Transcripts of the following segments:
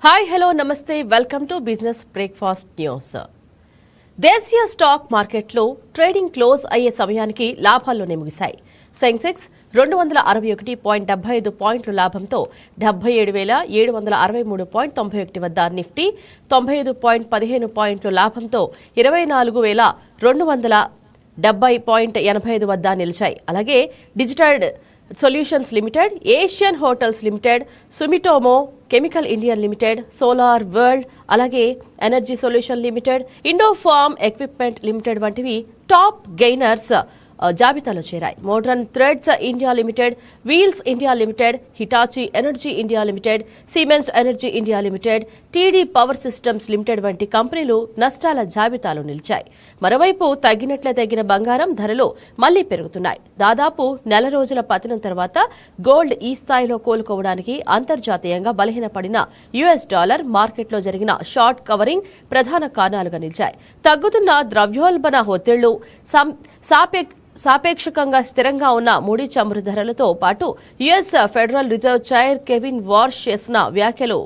Hi hello నమస్తే welcome to business breakfast news. దేశీయ stock మార్కెట్లో ట్రేడింగ్ క్లోజ్ అయ్యే సమయానికి లాభాల్లోనే ముగిశాయి. సెన్సెక్స్ 261.75 పాయింట్ల లాభంతో 77,763.91 వద్ద, నిఫ్టీ 95.15 పాయింట్ల లాభంతో 24,270.85 వద్ద నిలిచాయి. అలాగే digital solutions limited, Asian hotels limited, Sumitomo chemical Indian limited, solar world, అలాగే energy solution limited, Indo Farm equipment limited వంటివి టాప్ గెయినర్స్ జాబితాలో చేరాయి. Modern threads India limited, wheels India limited, Hitachi energy India limited, Siemens energy India limited, TD power systems limited వంటి కంపెనీలు నష్టాల జాబితాలో నిలిచాయి. మరోవైపు తగ్గిన బంగారం ధరలు మళ్లీ పెరుగుతున్నాయి. దాదాపు నెల రోజుల పతనం తర్వాత గోల్డ్ ఈ స్థాయిలో కోలుకోవడానికి అంతర్జాతీయంగా బలహీనపడిన యుఎస్ డాలర్, మార్కెట్లో జరిగిన షార్ట్ కవరింగ్ ప్రధాన కారణాలుగా నిలిచాయి. తగ్గుతున్న ద్రవ్యోల్బణ ఒత్తిళ్లు, సాపేక్షకంగా స్థిరంగా ఉన్న ముడి చమురు ధరలతో పాటు US federal reserve chair Kevin వార్ష్ చేసిన వ్యాఖ్యలు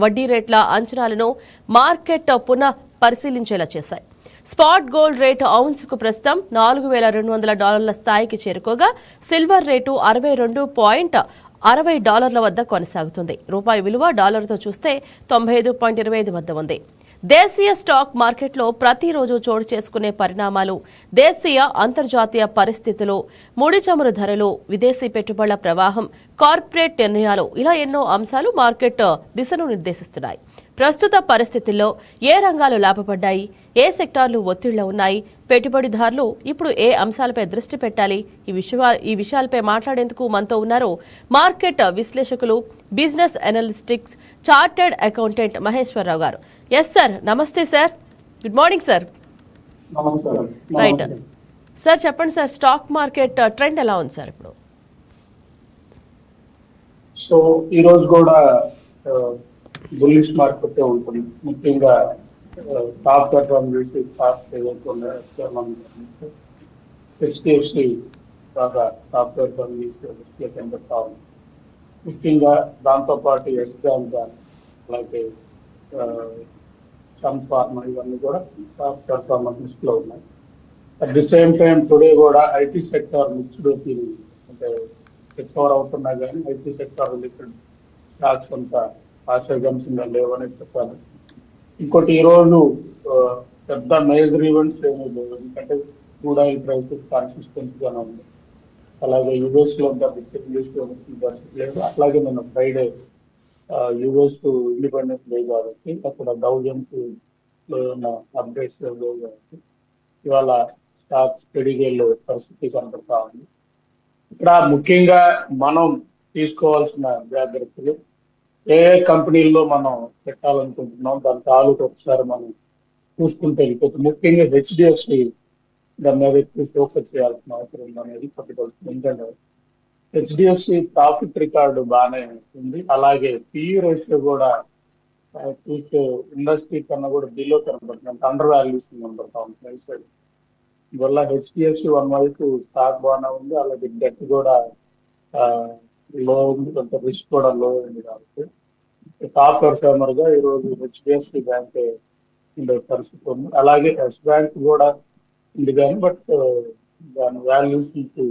వడ్డీ రేట్ల అంచనాలను మార్కెట్ పునః పరిశీలించేలా చేశాయి. స్పాట్ గోల్డ్ రేటు ఔన్స్కు ప్రస్తుతం $4,200 స్థాయికి చేరుకోగా, సిల్వర్ రేటు $62.60 వద్ద కొనసాగుతుంది. రూపాయి విలువ డాలర్తో చూస్తే 95.25 వద్ద ఉంది. దేశీయ స్టాక్ మార్కెట్లో ప్రతిరోజు చోటు చేసుకునే పరిణామాలు, దేశీయ అంతర్జాతీయ పరిస్థితులు, ముడి చమురు ధరలు, విదేశీ పెట్టుబడుల ప్రవాహం, కార్పొరేట్ నిర్ణయాలు, ఇలా ఎన్నో అంశాలు మార్కెట్ దిశను నిర్దేశిస్తున్నాయి. ప్రస్తుత పరిస్థితుల్లో ఏ రంగాలు లాభపడ్డాయి, ఏ సెక్టార్లు ఒత్తిళ్లు ఉన్నాయి, పెట్టుబడిదారులు ఇప్పుడు ఏ అంశాలపై దృష్టి పెట్టాలి, ఈ విషయాలపై మాట్లాడేందుకు మనతో ఉన్నారు మార్కెట్ విశ్లేషకులు, బిజినెస్ అనలిస్టిక్స్ చార్టెడ్ అకౌంటెంట్ మహేశ్వరరావు గారు. ఎస్ సార్, నమస్తే sir. Good morning sir. Right sir, చెప్పండి సార్, స్టాక్ మార్కెట్ ట్రెండ్ ఎలా ఉంది సార్ ఇప్పుడు? సో ఈ రోజు కూడా బుల్లిష్ మార్కెట్ ఉంటుంది. ముఖ్యంగా టాప్ పెర్ఫార్మ్ చేసి హెచ్డిఎఫ్సి బాగా టాప్ పెర్ఫార్మ్ చేసి కనబడతా ఉంది. ముఖ్యంగా దాంతోపాటు ఎస్ బ్యాంక్, అలాగే సన్ ఫార్మా, ఇవన్నీ కూడా టాప్ పెర్ఫార్మెన్స్ లిస్ట్ లో ఉన్నాయి. At the same time today కూడా ఐటీ సెక్టార్ మిక్స్డ్ ఒపీనియన్, అంటే రికవర్ అవుతున్నా కానీ ఐటీ సెక్టార్ రిలేటెడ్ స్టాక్స్ అంతా ఆశాగంశంగా లేవని చెప్పాలి. ఇంకోటి, ఈరోజు పెద్ద మేజర్ ఈవెంట్స్ ఏమీ లేవు, ఎందుకంటే క్రూడ్ ఆయిల్ ప్రైసెస్ కన్సిస్టెన్సీ గానే ఉంది. అలాగే యుఎస్ లో పరిస్థితి లేదు. అట్లాగే నిన్న ఫ్రైడే యుఎస్ ఇండిపెండెన్స్ డే కాబట్టి అక్కడ డౌ జోన్స్ లో ఉన్న అప్డేట్స్ లేవు కాబట్టి ఇవాళ స్టాక్స్ పెరిగే పరిస్థితి కనబడతా ఉంది. ఇక్కడ ముఖ్యంగా మనం తీసుకోవాల్సిన జాగ్రత్తలు, ఏ కంపెనీల్లో మనం పెట్టాలనుకుంటున్నాం దాని తాలూకు ఒకసారి మనం చూసుకుంటే వెళ్ళిపోతుంది. ముఖ్యంగా హెచ్డిఎఫ్సి దాని మీద ఎక్కువ ఫోకస్ చేయాల్సిన అవసరం ఉందనేది పట్టుకోవాల్సింది. ఎందుకంటే హెచ్డిఎఫ్సి ప్రాఫిట్ రికార్డు బాగానే ఉంది. అలాగే పిఈ రేషియో కూడా చూస్తే ఇండస్ట్రీ కన్నా కూడా బిలో కనబడుతుంది, అండర్ వాల్యూషన్ కనబడతా ఉంది ప్రైస్ సైడ్. ఇవల్ల హెచ్డిఎఫ్సి వన్ వైపు స్టాక్ బాగానే ఉంది, అలాగే డెట్ కూడా లో ఉంది, కొంత రిస్క్ కూడా లో ఉంది. కాబట్టి టాప్ పర్ఫార్మర్ గా ఈరోజు హెచ్డిఎఫ్సి బ్యాంక్ ఉండే పరిస్థితి ఉంది. అలాగే ఎస్ బ్యాంక్ కూడా ఉంది కానీ బట్ దాని వాల్యూషన్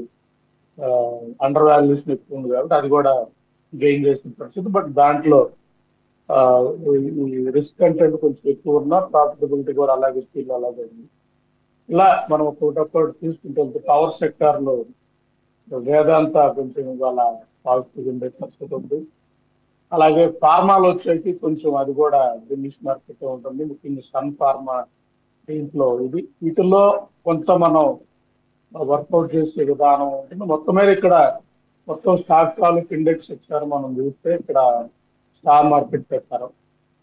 అండర్ వాల్యూషన్ ఎక్కువ ఉంది కాబట్టి అది కూడా గెయిన్ చేసిన పరిస్థితి. బట్ దాంట్లో రిస్క్ కంటెంట్ కొంచెం ఎక్కువ ఉన్నా ప్రాఫిటబిలిటీ కూడా అలాగే స్టిల్ అలాగే ఉంది. ఇలా మనం ఒకటొక్కటి తీసుకుంటే పవర్ సెక్టార్ లో వేదాంత కొంచెం ఇవాళ పాజిటివ్ ఉండే పరిస్థితి ఉంది. అలాగే ఫార్మాలో వచ్చేసి కొంచెం అది కూడా బుల్లిష్ మార్కెట్ ఉంటుంది. ముఖ్యంగా సన్ ఫార్మా దీంట్లో వీటిల్లో కొంత మనం వర్కౌట్ చేసే విధానం ఉంటుంది. మొత్తం మీద ఇక్కడ మొత్తం స్టాక్ తాలూకు ఇండెక్స్ ఇచ్చారు. మనం చూస్తే ఇక్కడ స్టార్ మార్కెట్ ప్రకారం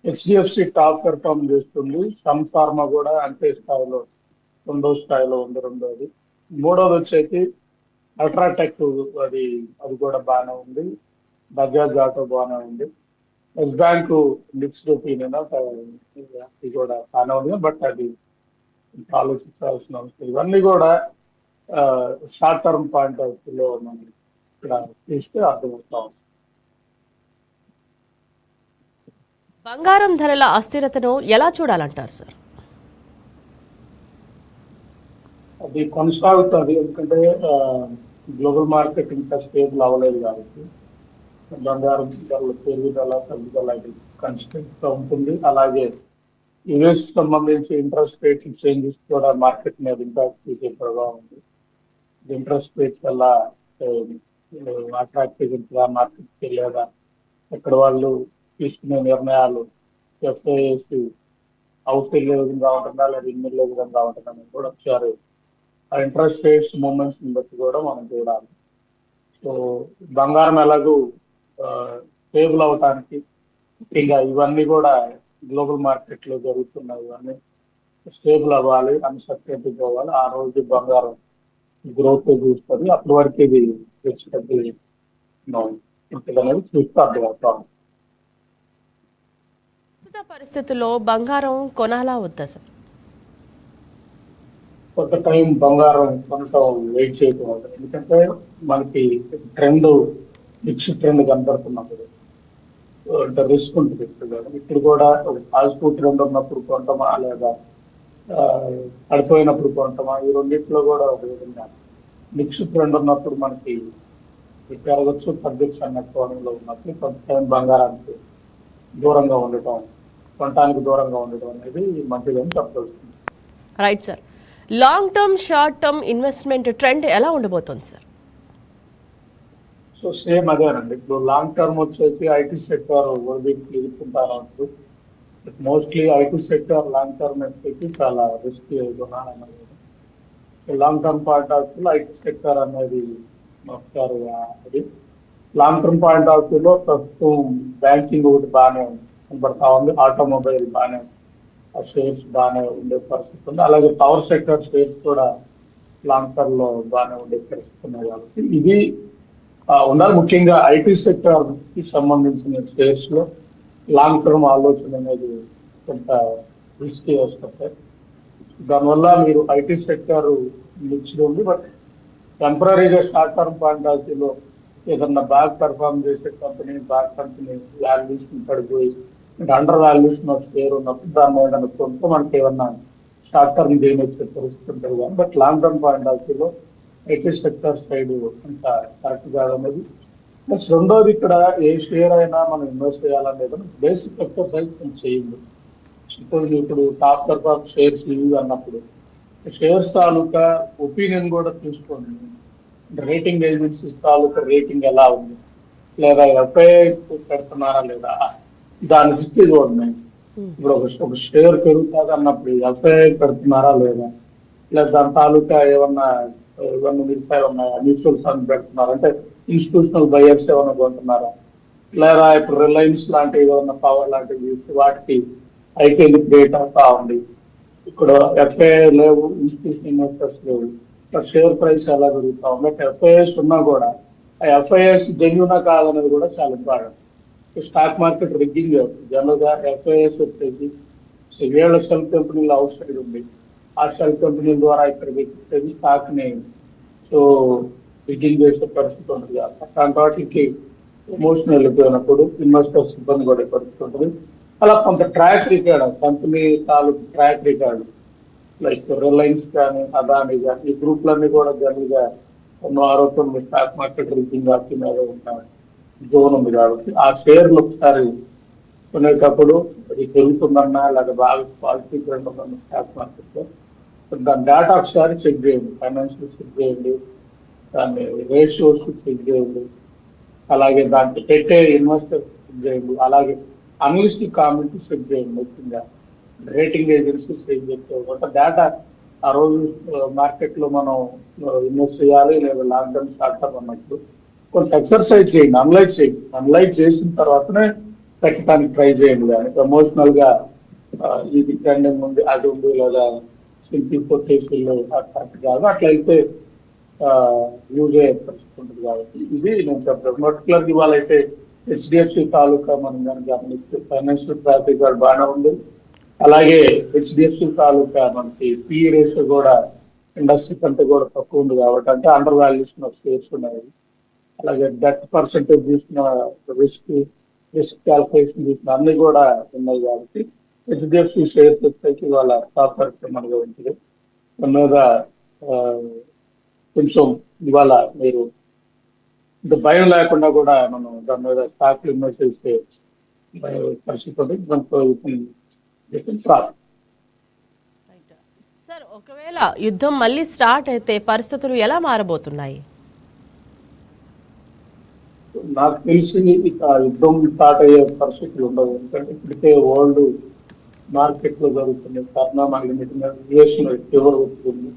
హెచ్డిఎఫ్సి టాప్ పెర్ఫార్మ్ చేస్తుంది. సన్ ఫార్మా కూడా అంతే స్థాయిలో రెండో స్థాయిలో ఉంది, రెండోది. మూడోది వచ్చేసి అల్ట్రాటెక్, అది కూడా బాగానే ఉంది. బజాజ్ ఆటో బాగానే ఉంది. ఎస్ బ్యాంక్ మిక్స్డ్ ఒపీనియన్, అది కూడా బాగానే ఉంది. బట్ అది ఆలోచించాల్సిన అవసరం. ఇవన్నీ కూడా షార్ట్ టర్మ్ పాయింట్ ఆఫ్ వ్యూలో మనం ఇక్కడ చూస్తే అర్థమవుతాం. బంగారం ధరల అస్థిరతను ఎలా చూడాలంటారు సార్? అది కొనసాగుతుంది, ఎందుకంటే గ్లోబల్ మార్కెట్ ఇంకా స్టేబుల్ అవ్వలేదు కాబట్టి బంగారం ధరల పెరుగుదల తగ్గుదల ఇది కన్స్టెంట్ గా ఉంటుంది. అలాగే యుఎస్ సంబంధించి ఇంట్రెస్ట్ రేట్ చేంజెస్ కూడా మార్కెట్ మీద ఇంపాక్ట్ చేసే ప్రభావం ఉంది. ఇంట్రెస్ట్ రేట్ వల్ల అట్రాక్టివ్ ఉంటుందా మార్కెట్కి లేదా ఎక్కడ వాళ్ళు తీసుకునే నిర్ణయాలు ఎఫ్ఐఎస్ అవుట్ వెళ్ళే విధంగా ఉంటుందా లేదా ఇన్ వెళ్ళే విధంగా ఉంటుందా అని కూడా ఒకసారి ఆ ఇంట్రెస్ట్ రేట్స్ మూమెంట్స్ బట్టి కూడా మనం చూడాలి. సో బంగారం ఎలాగూ స్టేబుల్ అవటానికి ఇంకా ఇవన్నీ కూడా గ్లోబల్ మార్కెట్ లో జరుగుతున్నాయి, ఇవన్నీ స్టేబుల్ అవ్వాలి, అన్సర్టెనిటీ పోవాలి, ఆ రోజు బంగారం గ్రోత్ చూస్తుంది. అప్పటి వరకు ఇది ఉంటుంది అనేది చూస్తే అర్థమవుతాం. ప్రస్తుత పరిస్థితుల్లో బంగారం కొనాలా వద్దా సార్? కొంత టైం బంగారం కొనటం వెయిట్ చేయటం ఉంటుంది, ఎందుకంటే మనకి ట్రెండ్ మిక్స్డ్ ట్రెండ్ కనపడుతున్నప్పుడు అంటే రిస్క్ ఉంటుంది. ఇప్పుడు కూడా పాజిటివ్ ట్రెండ్ ఉన్నప్పుడు కొంటామా లేదా పడిపోయినప్పుడు కొంటామా, ఈ రెండింటిలో కూడా ఒక విధంగా మిక్స్డ్ ట్రెండ్ ఉన్నప్పుడు మనకి పెరగచ్చు తగ్గచ్చు అన్న కోణంలో ఉన్నప్పుడు కొంత టైం బంగారానికి దూరంగా ఉండటం, కొనటానికి దూరంగా ఉండటం అనేది మంచిదని చెప్పవలసింది. Right sir. Long term short term investment trend ఎలా ఉండబోతోంది సార్? సో సేమ్ అదేనండి. ఇప్పుడు లాంగ్ టర్మ్ వచ్చేసి ఐటీ సెక్టర్ ఎదుర్కొంటారు. Mostly IT sector long term వచ్చేసి చాలా రిస్క్ కొనాలన్నది. Long term point of view IT sector అనేది ఒకసారి అది లాంగ్ టర్మ్ పాయింట్ ఆఫ్ వ్యూలో ప్రస్తుతం బ్యాంకింగ్ ఒకటి బాగానే కనబడతా ఉంది, ఆటోమొబైల్ బాగానే ఆ షేర్స్ బాగానే ఉండే పరిస్థితి ఉంది. అలాగే పవర్ సెక్టర్ షేర్స్ కూడా లాంగ్ టర్మ్ లో బాగానే ఉండే పరిస్థితి ఉన్నాయి. కాబట్టి ఇది ఉండాలి. ముఖ్యంగా ఐటీ సెక్టర్ కి సంబంధించిన షేర్స్ లో లాంగ్ టర్మ్ ఆలోచన అనేది కొంత రిస్క్ వస్తుంటాయి. దానివల్ల మీరు ఐటీ సెక్టర్ మిక్స్డ్ ఉంది, బట్ టెంపరీగా షార్ట్ టర్మ్ పాయింట్ ఆఫ్ వ్యూలో ఏదన్నా బాగా పెర్ఫార్మ్ చేసే కంపెనీ వాల్యుయేషన్ పడిపోయి అండర్ వాల్యుయేషన్ ఆఫ్ షేర్ ఉన్నప్పుడు దాన్ని ఏదైనా కొంటే మనకి ఏమన్నా షార్ట్ టర్మ్ గెయిన్ వచ్చే పరిస్థితి ఉంటుంది. కానీ but long term point of వ్యూలో ఐటీ సెక్టర్ సైడ్ అంత కరెక్ట్ కాదనేది. ప్లస్ రెండోది, ఇక్కడ ఏ షేర్ అయినా మనం ఇన్వెస్ట్ చేయాలనేది బేసిక్ ఎక్సర్సైజ్ కొంచెం చేయండి. ఇప్పుడు టాప్ పెర్ఫార్మ్ షేర్స్ ఇవి అన్నప్పుడు షేర్స్ తాలూకా ఒపీనియన్ కూడా తీసుకోండి. రేటింగ్ ఏజెన్సీస్ తాలూకా రేటింగ్ ఎలా ఉంది, లేదా ఎఫ్ఐఐ పెడుతున్నారా లేదా, దాని దృష్టి చూడండి. ఇప్పుడు ఒక షేర్ పెరుగుతుంది అన్నప్పుడు ఎఫ్ఐఐ పెడుతున్నారా లేదా దాని తాలూకా ఏమన్నా మిగతా ఉన్నాయా, మ్యూచువల్ ఫండ్ పెడుతున్నారా, అంటే ఇన్స్టిట్యూషనల్ బయర్స్ ఏమన్నా కొంటున్నారా, లేదా ఇప్పుడు రిలయన్స్ లాంటివి ఏమన్నా పవర్ లాంటివి వాటికి ఐపీఎల్ క్రియేట్ అవుతా ఉంది. ఇక్కడ ఎఫ్ఐఐ లేవు, ఇన్స్టిట్యూషనల్ ఇన్వెస్టర్స్ లేవు, షేర్ ప్రైస్ ఎలా పెరుగుతా ఉంది. ఎఫ్ఐఎస్ ఉన్నా కూడా ఆ ఎఫ్ఐఎస్ జెన్యునా కాదనేది కూడా చాలా important. Stock market rigging general గా ఎఫ్ఐఎస్ వచ్చేసి వీళ్ళ షెల్ కంపెనీలు అవుట్ సైడ్ ఉంది, ఆ షెల్ కంపెనీల ద్వారా ఇక్కడ వ్యక్తి స్టాక్ ని సో రిగ్గింగ్ చేసే పరిస్థితి ఉంటుంది. అట్లాంటి వాటికి ఎమోషనల్ వెళ్ళిపోయినప్పుడు ఇన్వెస్టర్స్ ఇబ్బంది పడే పరిస్థితి ఉంటుంది. అలా కొంత ట్రాక్ రికార్డ్ కంపెనీ తాలూకు ట్రాక్ రికార్డ్ లైక్ రిలయన్స్ కానీ అదాని కానీ ఈ గ్రూప్లన్నీ కూడా జనరల్ గా కొన్ని ఆరోపణలు స్టాక్ మార్కెట్ రిగ్గింగ్ వాటి మీద ఉన్న జోన్ ఉంది. కాబట్టి ఆ షేర్లు ఒకసారి కొనేటప్పుడు అది పెరుగుతుందన్నా లేదా బాగా పాజిటివ్ ట్రెండ్ ఉందన్న స్టాక్ మార్కెట్ లో దాని డేటా ఒకసారి చెక్ చేయండి, ఫైనాన్షియల్ చెక్ చేయండి, దాన్ని రేషియోస్ చెక్ చేయండి, అలాగే దాంట్లో పెట్టే ఇన్వెస్టర్ చెక్ చేయండి, అలాగే అనలిస్టిక్ కామెంట్ చెక్ చేయండి. ముఖ్యంగా రేటింగ్ ఏజెన్సీస్ ఏం చెప్తారు డేటా ఆ రోజు మార్కెట్ లో మనం ఇన్వెస్ట్ చేయాలి లేదా లాంగ్ టర్మ్ షార్ట్ టర్మ్ అన్నప్పుడు కొంత ఎక్సర్సైజ్ చేయండి, అనలైజ్ చేసిన తర్వాతనే పెట్టడానికి ట్రై చేయండి. కానీ ఎమోషనల్ గా ఇది ట్రెండింగ్ ఉంది అది ఉంది లేదా సింపుల్ కొట్టేసి కాదు, అట్లయితే యూజ్ అయ్యే పరిస్థితి ఉంటుంది. కాబట్టి ఇది నేను చెప్పాను. పర్టికులర్ ఇవాళ అయితే హెచ్డిఎఫ్సి తాలూకా మనం కనుక గమనిస్తే ఫైనాన్షియల్ ట్రాక్ రికార్డ్ బాగానే ఉంది. అలాగే హెచ్డిఎఫ్సి తాలూకా మనకి పిఈ రేషియో కూడా ఇండస్ట్రీ కంటే కూడా తక్కువ ఉంది. కాబట్టి అంటే అండర్ వాల్యుయేషన్ ఆఫ్ షేర్స్ ఉన్నాయి. అలాగే డెట్ పర్సెంటేజ్ తీసుకున్న రిస్క్ రిస్క్ క్యాల్కులేషన్ చేసిన అన్ని కూడా ఉన్నాయి కాబట్టి హెచ్డిఎఫ్సి షేర్ వచ్చేసి వాళ్ళ స్టాక్ పరిశ్రమగా ఉంటుంది. దాని మీద ఆ, కొంచెం ఇవాళ మీరు ఇంత భయం లేకుండా కూడా మనం దాని మీద స్టాక్ ఇన్వెస్ట్ చేసే పరిస్థితి ఉంది. దాంట్లో ప్రాఫిట్. సార్ ఒకవేళ యుద్ధం మళ్ళీ స్టార్ట్ అయితే పరిస్థితులు ఎలా మారబోతున్నాయి? నాకు తెలిసి ఇక యుద్ధం స్టార్ట్ అయ్యే పరిస్థితులు ఉండవు. ఎందుకంటే ఇప్పటికే వరల్డ్ మార్కెట్ లో జరుగుతుంది పరిణామాలు యుఎస్ లో ఫీవర్ వస్తుంది.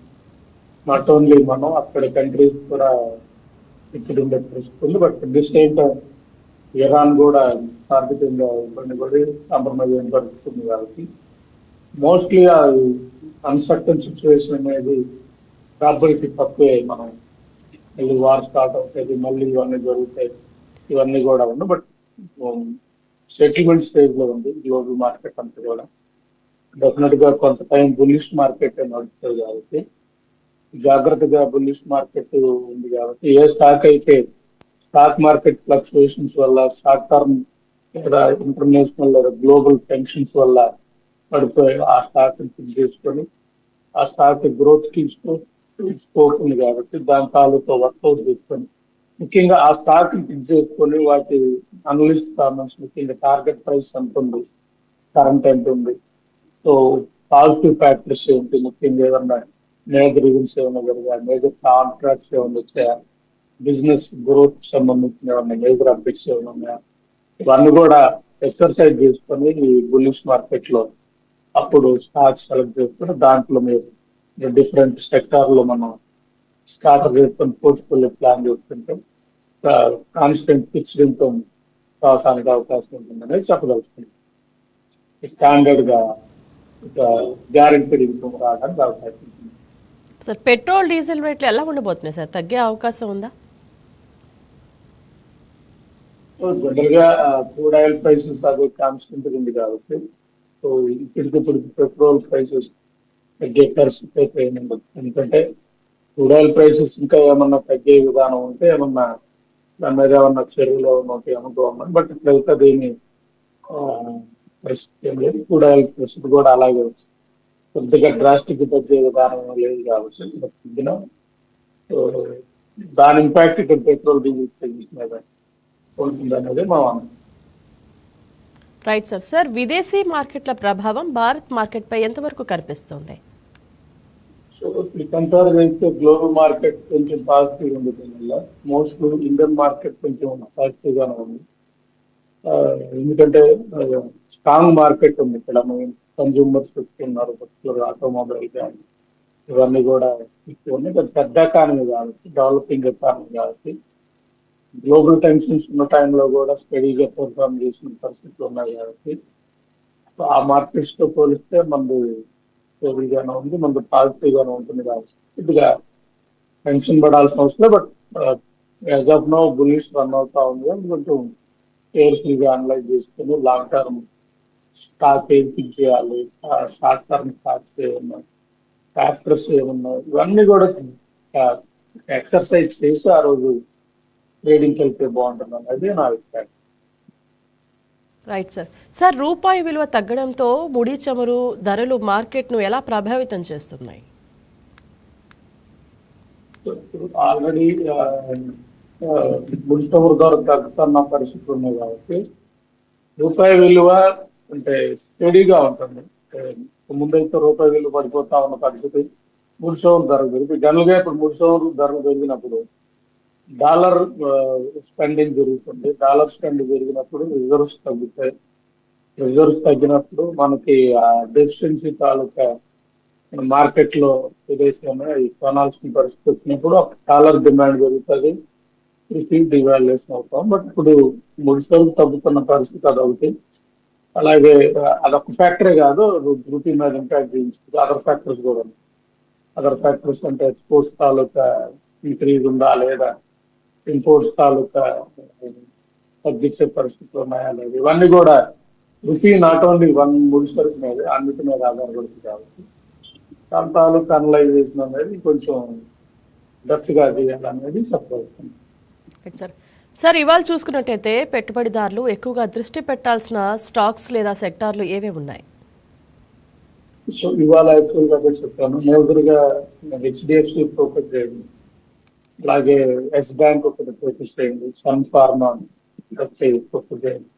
నాట్ ఓన్లీ మనం అక్కడ కంట్రీస్ కూడా ఇక్కడ ఉండే పరిస్థితి ఉంది. But at the same time Iran కూడా ఆర్థికంగా ఇబ్బంది పడి కాంప్రమైజ్ అయిన పరిస్థితి ఉంది కాబట్టి మోస్ట్లీ ఆ అన్సర్టన్ సిచ్యువేషన్ అనేది ప్రాబిలిటీ తక్కువే. మనం మళ్ళీ వార్ స్టార్ట్ అవుతుంది, మళ్ళీ ఇవన్నీ జరుగుతాయి, ఇవన్నీ కూడా ఉన్నాయి. బట్ సెటిల్మెంట్ స్టేజ్ లో ఉంది గ్లోబల్ మార్కెట్ అంతా కూడా. డెఫినెట్ గా కొంత టైం బుల్లిష్ మార్కెట్ నడుస్తుంది కాబట్టి జాగ్రత్తగా బుల్లిష్ మార్కెట్ ఉంది కాబట్టి ఏ స్టాక్ అయితే స్టాక్ మార్కెట్ ఫ్లక్చుయేషన్స్ వల్ల షార్ట్ టర్మ్ లేదా ఇంటర్నేషనల్ లేదా గ్లోబల్ టెన్షన్స్ వల్ల పడిపోయి ఆ స్టాక్ పిక్ చేసుకొని ఆ స్టాక్ గ్రోత్ కి స్కోప్ ఉంది కాబట్టి దాని తాలూకా వర్కౌట్ చేసుకొని ముఖ్యంగా ఆ స్టాక్ పిక్ చేసుకొని వాటి అనలిస్ట్ కామెంట్స్ ముఖ్యంగా టార్గెట్ ప్రైస్ ఎంత ఉంది, కరెంట్ ఎంత ఉంది, సో పాజిటివ్ ఫ్యాక్టర్స్ ఏంటి, ముఖ్యంగా ఏదన్నా మేజర్ ఈవెంట్స్ ఏమైనా జరిగాయి, మేజర్ కాంట్రాక్ట్స్ ఏమైనా వచ్చాయా, బిజినెస్ గ్రోత్ సంబంధించిన ఏమైనా మేజర్ అప్డేట్స్ ఏమైనా ఉన్నాయా, ఇవన్నీ కూడా ఎక్సర్సైజ్ చేసుకొని ఈ బుల్లిష్ మార్కెట్ లో అప్పుడు స్టాక్ సెలెక్ట్ చేసుకుని దాంట్లో మీరు డిఫరెంట్ సెక్టార్ లో మనం స్టార్ట్ చేసుకొని పోర్ట్ఫోలియో ప్లాన్ చేసుకుంటే కాన్స్టెంట్ ఫిక్స్డ్ ఇన్కమ్ రావడానికి అవకాశం ఉంటుందనేది చెప్పదలుచుకుంటాం. స్టాండర్డ్ గా గ్యారెంటీడ్ ఇన్కమ్ రావడానికి అవకాశం ఉంటుంది. సార్ పెట్రోల్ డీజిల్ రేట్లు ఎలా ఉండబోతున్నాయి సార్? తగ్గే అవకాశం ఉందా? సో జనరల్ గా క్రూడ్ ఆయిల్ ప్రైసెస్ అది కాన్స్టెంట్ ఉంది కాబట్టి సో ఇప్పటికిప్పుడు పెట్రోల్ ప్రైసెస్ తగ్గే పరిస్థితి అయితే ఏముండదు. ఎందుకంటే క్రూడ్ ఆయిల్ ప్రైసెస్ ఇంకా ఏమన్నా తగ్గే విధానం ఉంటే ఏమన్నా దాని మీద ఏమన్నా చర్యలు ఉంటే ఏమన్నా. బట్ ఇప్పుడైతే దీన్ని పరిస్థితి ఏం లేదు. క్రూడ్ ఆయిల్ పరిస్థితి కూడా అలాగే వచ్చింది. కొద్దిగా డ్రాస్టిక్ తగ్గే విధానం లేదు కాబట్టి తగ్గిన దాని ఇంపాక్ట్ ఇక్కడ పెట్రోల్ డీజిల్ ప్రైసెస్ మీద ఉంటుంది అనేది మా వాదన. Right sir. సార్ విదేశీ మార్కెట్ల ప్రభావం భారత్ మార్కెట్ పై ఎంతవరకు కనిపిస్తుంది? సో కంపేర్ చేస్తే గ్లోబల్ మార్కెట్ కొంచెం పాజిటివ్ ఉంది. దీనివల్ల మోస్ట్లీ ఇండియన్ మార్కెట్ కొంచెం పాజిటివ్ గానే ఉంది. ఎందుకంటే స్ట్రాంగ్ మార్కెట్ ఉంది ఇక్కడ. కన్జ్యూమర్స్ పెట్టుకున్నారు, పర్టికులర్ ఆటోమొబైల్ కానీ ఇవన్నీ కూడా ఎక్కువ ఉన్నాయి. పెద్ద ఎకానమీ కాబట్టి, డెవలపింగ్ ఎకానమీ కాబట్టి గ్లోబల్ టెన్షన్స్ ఉన్న టైంలో కూడా స్టడీగా పర్ఫార్మ్ చేసిన పరిస్థితులు ఉన్నాయి కాబట్టి ఆ మార్కెట్స్ తో పోలిస్తే మనది స్టేబుల్ గానే ఉంది, మనది పాజిటివ్ గానే ఉంటుంది కాబట్టి కొద్దిగా టెన్షన్ పడాల్సిన అవసరం. But as of now bullish run అవుతా ఉంది. కొంచెం కేర్ఫుల్ గా అనలైజ్ చేసుకుని లాంగ్ టర్మ్ స్టాక్ ఏం పిక్ చేయాలి, షార్ట్ టర్మ్ స్టాక్స్ ఏమన్నా, ఫ్యాక్టర్స్ ఏమన్నా, ఇవన్నీ కూడా ఎక్సర్సైజ్ చేసి ఆ రోజు ట్రేడింగ్కి వెళ్తే బాగుంటుంది అనేది నా అభిప్రాయం. Right sir. సార్ రూపాయి విలువ తగ్గడంతో ముడి చమురు ధరలు మార్కెట్ను ఎలా ప్రభావితం చేస్తున్నాయి? ఆల్రెడీ ముడి చమురు ధర తగ్గుతున్న పరిస్థితులు ఉన్నాయి కాబట్టి రూపాయి విలువ అంటే స్టడీగా ఉంటుంది. ముందైతే రూపాయి విలువ పడిపోతా ఉన్న పరిస్థితి ముడి చమురు ధర పెరిగి జనరల్ గా ఇప్పుడు ముడి చమురు ధరలు పెరిగినప్పుడు డాలర్ స్పెండింగ్ జరుగుతుంది. డాలర్ స్పెండ్ పెరిగినప్పుడు రిజర్వ్స్ తగ్గుతాయి. రిజర్వ్స్ తగ్గినప్పుడు మనకి డెఫిషియన్సీ తాలూకా మార్కెట్ లో విదేశంలో కొనాల్సిన పరిస్థితి వచ్చినప్పుడు డాలర్ డిమాండ్ పెరుగుతుంది, డివాల్యుయేషన్ అవుతాం. బట్ ఇప్పుడు ముడిసరుకు తగ్గుతున్న పరిస్థితి అదొకటి. అలాగే అదొక ఫ్యాక్టరే కాదు, రూపీ మీద ఇంపాక్ట్ చేయించుకుంటే అదర్ ఫ్యాక్టర్స్ కూడా ఉన్నాయి. అదర్ ఫ్యాక్టర్స్ అంటే ఎక్స్పోర్ట్స్ తాలూకా ఇంక్రీజ్ ఉందా లేదా, ఇంపోర్ట్స్ తాలూకా తగ్గించే పరిస్థితులు ఉన్నాయా లేదు, ఇవన్నీ కూడా రూపీ నాట్ ఓన్లీ ముడి సరుకు మీద అన్నిటి మీద ఆధారపడుతుంది కాబట్టి దాని తాలూకా అనలైజేషన్ అనేది కొంచెం డెప్త్గా చేయాలనేది చెప్పగలుగుతుంది. సార్ సార్ ఇవాళ చూసుకున్నట్టయితే పెట్టుబడిదారులు ఎక్కువగా దృష్టి పెట్టాల్సిన స్టాక్స్ లేదా సెక్టార్లు ఏవేవి ఉన్నాయి? సో ఇవాళ యాక్చువల్గా అదే చెప్పాను. మేజర్గా హెచ్డిఎఫ్సి ఫోకస్ చేయండి, అలాగే ఎస్ బ్యాంక్ ఒకటి ఫోకస్ చేయండి, సన్ ఫార్మా ఫోకస్ చేయండి,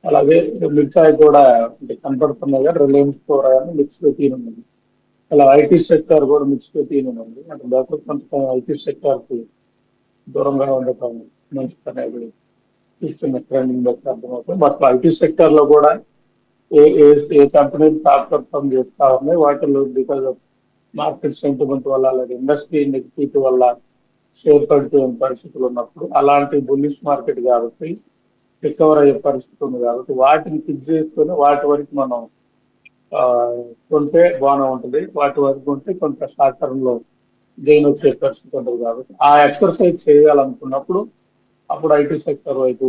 అలాగే మిగతా కూడా అంటే కనపడుతున్నాయి. రిలయన్స్ కూడా మిక్స్ టీన్ ఉంది. అలా ఐటీ సెక్టర్ కూడా మిక్స్ టీన్ ఉంది. అంటే దాంట్లో కొంత ఐటీ సెక్టర్ కి దూరంగా ఉండటం మంచి అనేది చూస్తున్న ట్రెండింగ్ బట్టి అర్థమవుతుంది. బట్ ఐటీ సెక్టర్ లో కూడా ఏ ఏ ఏ కంపెనీలు టాప్ పర్ఫార్మ్ చేస్తా ఉన్నాయి, వాటిలో బికాస్ ఆఫ్ మార్కెట్ సెంటిమెంట్ వల్ల అలాగే ఇండస్ట్రీ నెగిటివిటీ వల్ల షేర్ పడిపోయే పరిస్థితులు ఉన్నప్పుడు అలాంటి బుల్లిష్ మార్కెట్ కాబట్టి రికవర్ అయ్యే పరిస్థితి ఉంది కాబట్టి వాటిని ఫిక్స్ చేసుకొని వాటి వరకు మనం ఆ, కొంటే బాగానే ఉంటుంది. వాటి వరకు ఉంటే కొంత షార్ట్ టర్మ్ లో గెయిన్ వచ్చే పరిస్థితి ఉంటుంది కాబట్టి ఆ ఎక్సర్సైజ్ చేయాలనుకున్నప్పుడు అప్పుడు ఐటీ సెక్టర్ వైపు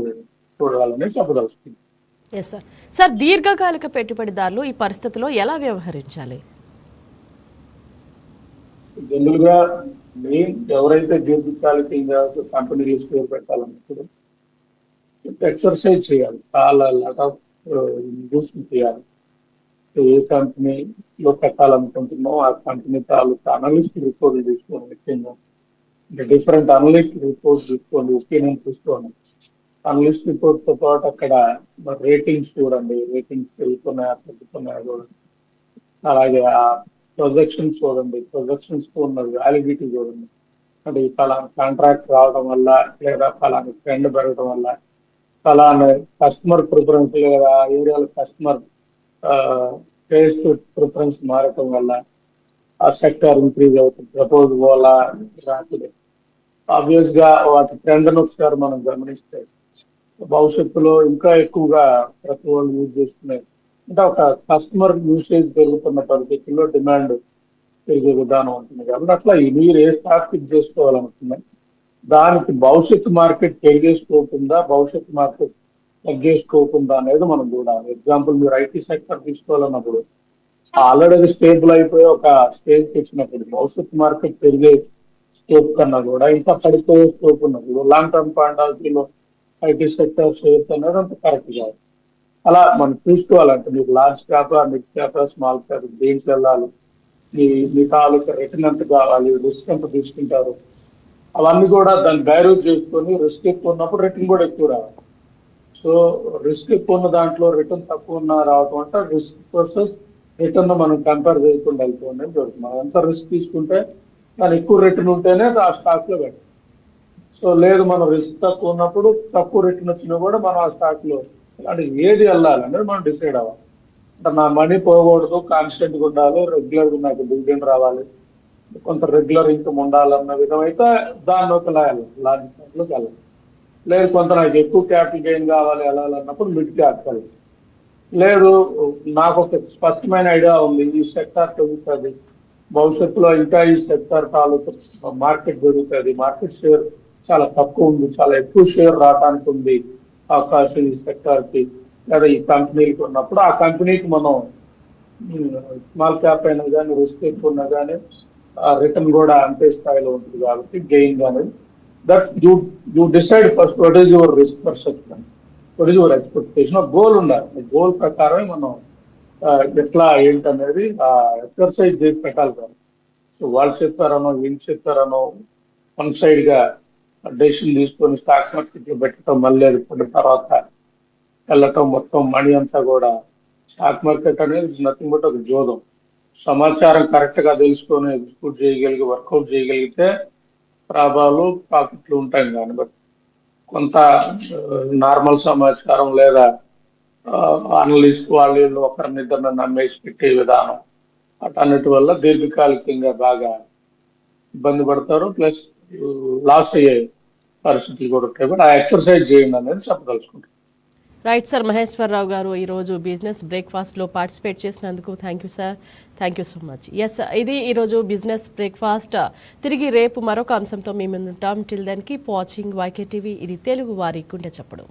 చూడాలని చెప్పదలుచుకుంది. Yes sir. సార్ దీర్ఘకాలిక పెట్టుబడిదారులు ఈ పరిస్థితిలో ఎలా వ్యవహరించాలి? జనరల్ గా మెయిన్ ఎవరైతే దీర్ఘకాలికంగా కంపెనీలు షేర్ పెట్టాలన్నప్పుడు ఎక్సర్సైజ్ చేయాలి, చాలా లాట్ ఆఫ్ యూస్ చేయాలి. ఏ కంపెనీలో పెట్టాలనుకుంటున్నామో ఆ కంపెనీ తాలూకా అనలిస్ట్ రిపోర్ట్లు తీసుకోండి, ముఖ్యంగా అంటే డిఫరెంట్ అనలిస్ట్ రిపోర్ట్స్ తీసుకోండి, ఒపీనియన్ తీసుకోండి. అనలిస్ట్ రిపోర్ట్ తో పాటు అక్కడ రేటింగ్స్ చూడండి, రేటింగ్స్ పెరుగుతున్నాయా తగ్గుతున్నాయా చూడండి, అలాగే ఆ ప్రొజెక్షన్స్ చూడండి, ప్రొజెక్షన్స్ తో ఉన్న వ్యాలిడిటీ చూడండి. అంటే ఈ ఫలానా కాంట్రాక్ట్ రావడం వల్ల లేదా ఫలానా ట్రెండ్ పెరగడం వల్ల ఫలానా కస్టమర్ ప్రిఫరెన్స్ లేదా ఏరియాలో కస్టమర్ టేస్ట్ ప్రిఫరెన్స్ మారటం వల్ల ఆ సెక్టర్ ఇంక్రీజ్ అవుతుంది. సపోజ్ ఓలా, ర్యాపిడ్, ఆబ్వియస్ గా వాటి ట్రెండ్ ఒకసారి మనం గమనిస్తే భవిష్యత్తులో ఇంకా ఎక్కువగా ప్రతి వాళ్ళు యూజ్ చేస్తున్నారు. అంటే ఒక కస్టమర్ యూసేజ్ పెరుగుతున్న పరిస్థితుల్లో డిమాండ్ పెరిగే విధానం ఉంటుంది కాబట్టి అట్లా మీరు ఏ స్టాక్ ఫిక్స్ చేసుకోవాలనుకున్నాం దానికి భవిష్యత్తు మార్కెట్ పెరిగేసుకోకుండా భవిష్యత్తు మార్కెట్ తగ్గేసుకోకుండా అనేది మనం చూడాలి. ఎగ్జాంపుల్ మీరు ఐటీ సెక్టర్ తీసుకోవాలన్నప్పుడు ఆల్రెడీ అది స్టేబుల్ అయిపోయి ఒక స్టేజ్కి వచ్చినప్పుడు భవిష్యత్తు మార్కెట్ పెరిగే స్కోప్ కన్నా కూడా ఇంకా పడిపోయే స్కోప్ ఉన్నప్పుడు లాంగ్ టర్మ్ పాయింట్ ఆఫ్ వ్యూలో ఐటీ సెక్టర్ షేర్స్ అనేది అంత కరెక్ట్ కాదు. అలా మనం చూసుకోవాలంటే మీకు large cap, mid cap, small cap దేనికి వెళ్ళాలి, మీ తాలూకా రిటర్న్ ఎంత కావాలి, రిస్క్ ఎంత తీసుకుంటారు, అవన్నీ కూడా దాన్ని డైరూట్ చేసుకొని రిస్క్ ఎక్కువ ఉన్నప్పుడు రిటర్న్ కూడా ఎక్కువ రావాలి. సో రిస్క్ ఎక్కువ ఉన్న దాంట్లో రిటర్న్ తక్కువ ఉన్న రావటం అంటే రిస్క్ వర్సెస్ రిటర్న్ మనం కంపేర్ చేయకుండా వెళ్ళిపోయింది జరుగుతుంది. మనం ఎంత రిస్క్ తీసుకుంటే దాని ఎక్కువ రిటర్న్ ఉంటేనే ఆ స్టాక్ లో పెట్టాలి. సో లేదు మనం రిస్క్ తక్కువ ఉన్నప్పుడు తక్కువ రిటర్న్ వచ్చినా కూడా మనం ఆ స్టాక్ లో అంటే ఏది వెళ్ళాలి అనేది మనం డిసైడ్ అవ్వాలి. అంటే నా మనీ పోకూడదు, కాన్స్టెంట్ గా ఉండాలి, రెగ్యులర్ గా నాకు డివిడెండ్ రావాలి, కొంత రెగ్యులర్ ఇన్కమ్ ఉండాలన్న విధం అయితే దానిలోకి వెళ్ళాలి, లాజిక్ వెళ్ళాలి. లేదు కొంత నాకు ఎక్కువ క్యాపిటల్ గెయిన్ కావాలి వెళ్ళాలన్నప్పుడు మిడ్ క్యాప్ వెళ్ళాలి. లేదు నాకు ఒక స్పష్టమైన ఐడియా ఉంది, ఈ సెక్టార్ పెరుగుతుంది, భవిష్యత్తులో ఇంకా ఈ సెక్టార్ తాలూకు మార్కెట్ పెరుగుతుంది, మార్కెట్ షేర్ చాలా తక్కువ ఉంది, చాలా ఎక్కువ షేర్ రావడానికి ఉంది అవకాశం ఈ సెక్టార్ కి లేదా ఈ కంపెనీకి ఉన్నప్పుడు ఆ కంపెనీకి మనం స్మాల్ క్యాప్ అయినా కానీ రిస్క్ ఎక్కువ ఉన్నా కానీ రిటర్న్ కూడా అంతే స్థాయిలో ఉంటుంది కాబట్టి గెయిన్ కానీ that you decide first what is your risk perception, what is your expectation, goal ఉండాలి. గోల్ ప్రకారమే మనం ఎట్లా ఏంటనేది ఎక్సర్సైజ్ చేసి పెట్టాలి కదా. సో వాళ్ళు చెప్పారనో వీళ్ళు చెప్పారనో వన్ సైడ్ గా డెసిషన్ తీసుకొని స్టాక్ మార్కెట్ లో పెట్టడం, మళ్ళీ అది పడిన తర్వాత వెళ్ళటం, మొత్తం మనీ అంతా కూడా స్టాక్ మార్కెట్ అనేది నథింగ్ బట్ ఒక జోదం. సమాచారం కరెక్ట్ గా తెలుసుకొని ఎగ్జిక్యూట్ చేయగలిగి వర్కౌట్ చేయగలిగితే లాభాలు ప్రాఫిట్లు ఉంటాయి. కానీ బట్ కొంత నార్మల్ సమాచారం లేదా అనలిస్ట్ వాళ్ళు ఒకరినిద్దరిని నమ్మేసి పెట్టే విధానం అటన్నిటి వల్ల దీర్ఘకాలికంగా బాగా ఇబ్బంది పడతారు, ప్లస్ లాస్ అయ్యే పరిస్థితులు కూడా ఉంటాయి. బట్ ఆ ఎక్సర్సైజ్ చేయండి అనేది చెప్పదలుచుకుంటారు. Right sir. మహేశ్వరరావు గారు ఈరోజు బిజినెస్ బ్రేక్ఫాస్ట్లో పార్టిసిపేట్ చేసినందుకు thank you sir. Thank you so much. Yes, ఇది ఈరోజు బిజినెస్ బ్రేక్ఫాస్ట్. తిరిగి రేపు మరొక అంశంతో మేము ఉంటాం. Till then keep watching YK TV. ఇది తెలుగు వారి గుండె చప్పుడు.